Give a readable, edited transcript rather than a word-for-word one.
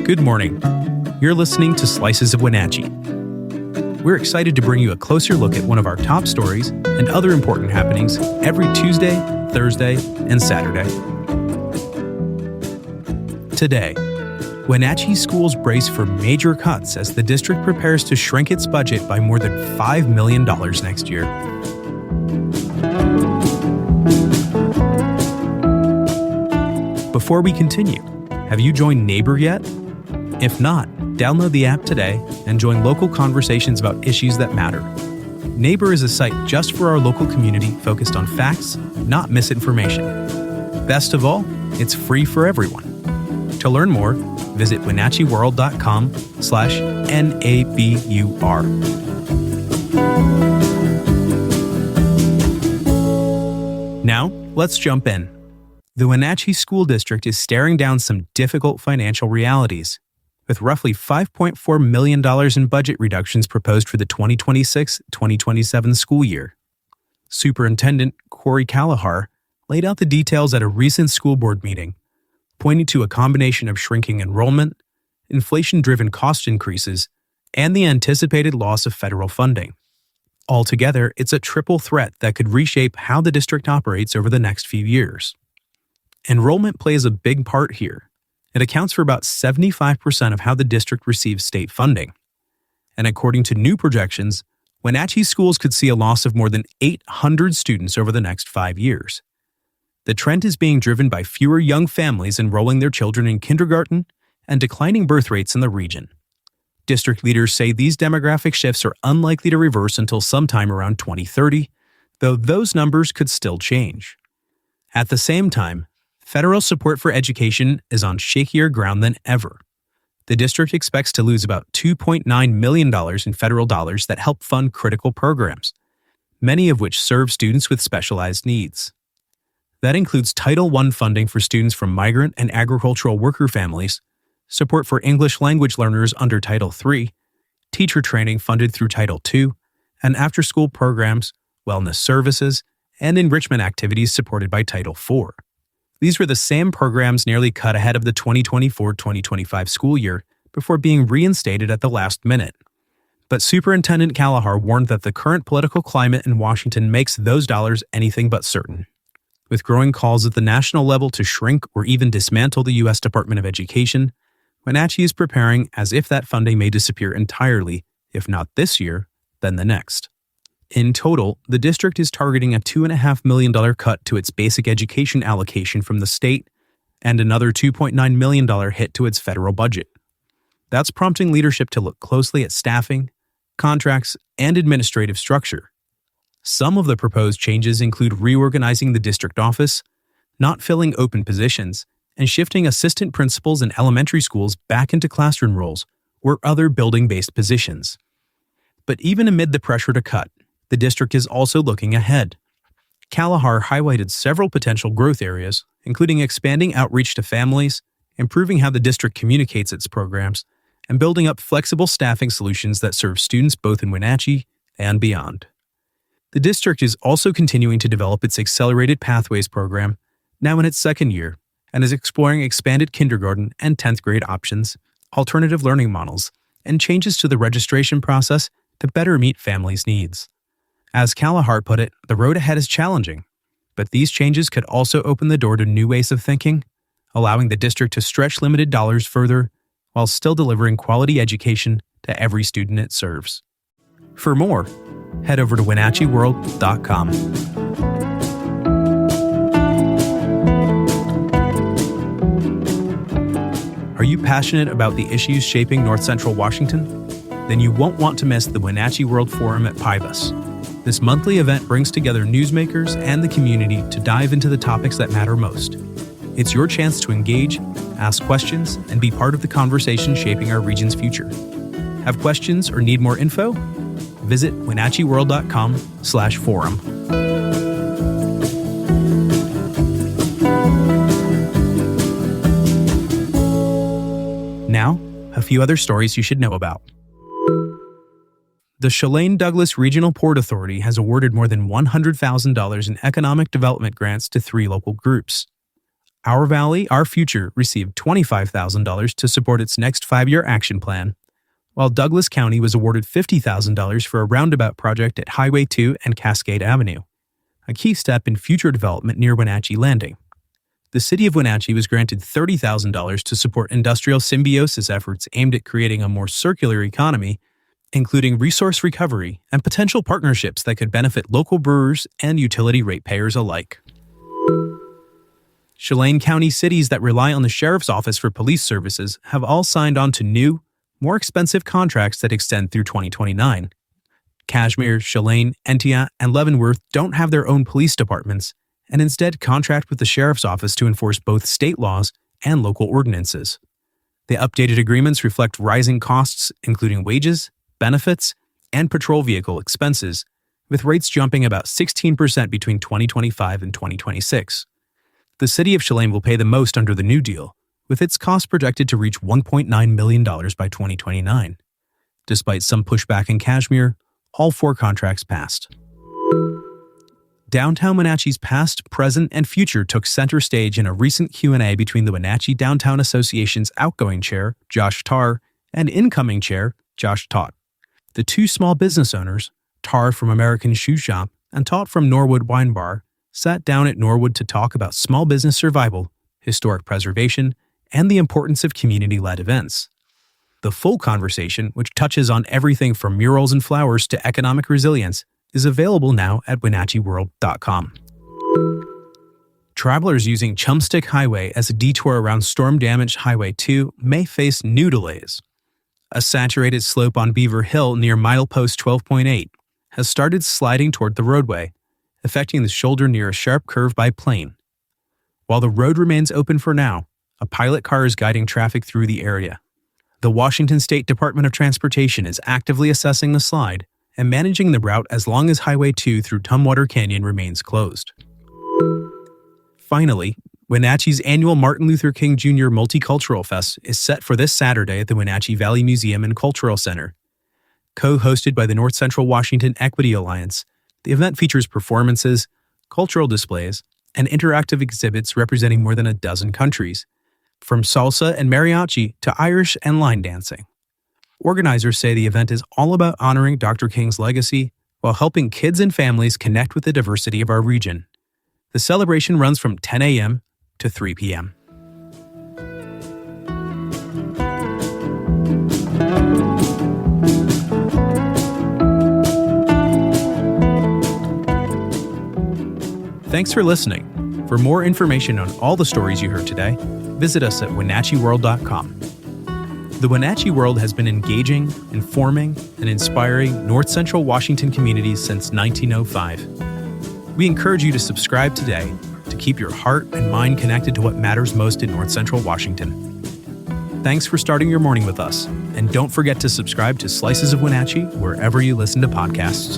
Good morning. You're listening to Slices of Wenatchee. We're excited to bring you a closer look at one of our top stories and other important happenings every Tuesday, Thursday, and Saturday. Today, Wenatchee schools brace for major cuts as the district prepares to shrink its budget by more than $5 million next year. Before we continue, have you joined Neighbor yet? If not, download the app today and join local conversations about issues that matter. Neighbor is a site just for our local community focused on facts, not misinformation. Best of all, it's free for everyone. To learn more, visit wenatcheeworld.com/NABUR. Now, let's jump in. The Wenatchee School District is staring down some difficult financial realities, with roughly $5.4 million in budget reductions proposed for the 2026-2027 school year. Superintendent Corey Callahar laid out the details at a recent school board meeting, pointing to a combination of shrinking enrollment, inflation-driven cost increases, and the anticipated loss of federal funding. Altogether, it's a triple threat that could reshape how the district operates over the next few years. Enrollment plays a big part here. It accounts for about 75% of how the district receives state funding. And according to new projections, Wenatchee schools could see a loss of more than 800 students over the next 5 years. The trend is being driven by fewer young families enrolling their children in kindergarten and declining birth rates in the region. District leaders say these demographic shifts are unlikely to reverse until sometime around 2030, though those numbers could still change. At the same time, federal support for education is on shakier ground than ever. The district expects to lose about $2.9 million in federal dollars that help fund critical programs, many of which serve students with specialized needs. That includes Title I funding for students from migrant and agricultural worker families, support for English language learners under Title III, teacher training funded through Title II, and after-school programs, wellness services, and enrichment activities supported by Title IV. These were the same programs nearly cut ahead of the 2024-2025 school year before being reinstated at the last minute. But Superintendent Callahar warned that the current political climate in Washington makes those dollars anything but certain. With growing calls at the national level to shrink or even dismantle the U.S. Department of Education, Wenatchee is preparing as if that funding may disappear entirely, if not this year, then the next. In total, the district is targeting a $2.5 million cut to its basic education allocation from the state and another $2.9 million hit to its federal budget. That's prompting leadership to look closely at staffing, contracts, and administrative structure. Some of the proposed changes include reorganizing the district office, not filling open positions, and shifting assistant principals in elementary schools back into classroom roles or other building-based positions. But even amid the pressure to cut, the district is also looking ahead. Callahar highlighted several potential growth areas, including expanding outreach to families, improving how the district communicates its programs, and building up flexible staffing solutions that serve students both in Wenatchee and beyond. The district is also continuing to develop its Accelerated Pathways program, now in its second year, and is exploring expanded kindergarten and 10th grade options, alternative learning models, and changes to the registration process to better meet families' needs. As Callahar put it, the road ahead is challenging, but these changes could also open the door to new ways of thinking, allowing the district to stretch limited dollars further while still delivering quality education to every student it serves. For more, head over to wenatcheeworld.com. Are you passionate about the issues shaping North Central Washington? Then you won't want to miss the Wenatchee World Forum at Pybus. This monthly event brings together newsmakers and the community to dive into the topics that matter most. It's your chance to engage, ask questions, and be part of the conversation shaping our region's future. Have questions or need more info? Visit wenatcheeworld.com/forum. Now, a few other stories you should know about. The Shalane Douglas Regional Port Authority has awarded more than $100,000 in economic development grants to 3 local groups. Our Valley, Our Future received $25,000 to support its next 5-year action plan, while Douglas County was awarded $50,000 for a roundabout project at Highway 2 and Cascade Avenue, a key step in future development near Wenatchee Landing. The city of Wenatchee was granted $30,000 to support industrial symbiosis efforts aimed at creating a more circular economy, including resource recovery and potential partnerships that could benefit local brewers and utility ratepayers alike. Chelan County cities that rely on the Sheriff's Office for police services have all signed on to new, more expensive contracts that extend through 2029. Kashmir, Chelan, Entia, and Leavenworth don't have their own police departments and instead contract with the Sheriff's Office to enforce both state laws and local ordinances. The updated agreements reflect rising costs, including wages, benefits, and patrol vehicle expenses, with rates jumping about 16% between 2025 and 2026. The city of Chelan will pay the most under the new deal, with its costs projected to reach $1.9 million by 2029. Despite some pushback in Kashmir, all 4 contracts passed. Downtown Wenatchee's past, present, and future took center stage in a recent Q&A between the Wenatchee Downtown Association's outgoing chair, Josh Tarr, and incoming chair, Josh Taut. The 2 small business owners, Tarr from American Shoe Shop and Taut from Norwood Wine Bar, sat down at Norwood to talk about small business survival, historic preservation, and the importance of community-led events. The full conversation, which touches on everything from murals and flowers to economic resilience, is available now at WenatcheeWorld.com. Travelers using Chumstick Highway as a detour around storm-damaged Highway 2 may face new delays. A saturated slope on Beaver Hill near milepost 12.8 has started sliding toward the roadway, affecting the shoulder near a sharp curve by Plain. While the road remains open for now, a pilot car is guiding traffic through the area. The Washington State Department of Transportation is actively assessing the slide and managing the route as long as Highway 2 through Tumwater Canyon remains closed. Finally, Wenatchee's annual Martin Luther King Jr. Multicultural Fest is set for this Saturday at the Wenatchee Valley Museum and Cultural Center. Co-hosted by the North Central Washington Equity Alliance, the event features performances, cultural displays, and interactive exhibits representing more than a dozen countries, from salsa and mariachi to Irish and line dancing. Organizers say the event is all about honoring Dr. King's legacy while helping kids and families connect with the diversity of our region. The celebration runs from 10 a.m. to 3 p.m. Thanks for listening. For more information on all the stories you heard today, visit us at WenatcheeWorld.com. The Wenatchee World has been engaging, informing, and inspiring North Central Washington communities since 1905. We encourage you to subscribe today to keep your heart and mind connected to what matters most in North Central Washington. Thanks for starting your morning with us, and don't forget to subscribe to Slices of Wenatchee wherever you listen to podcasts.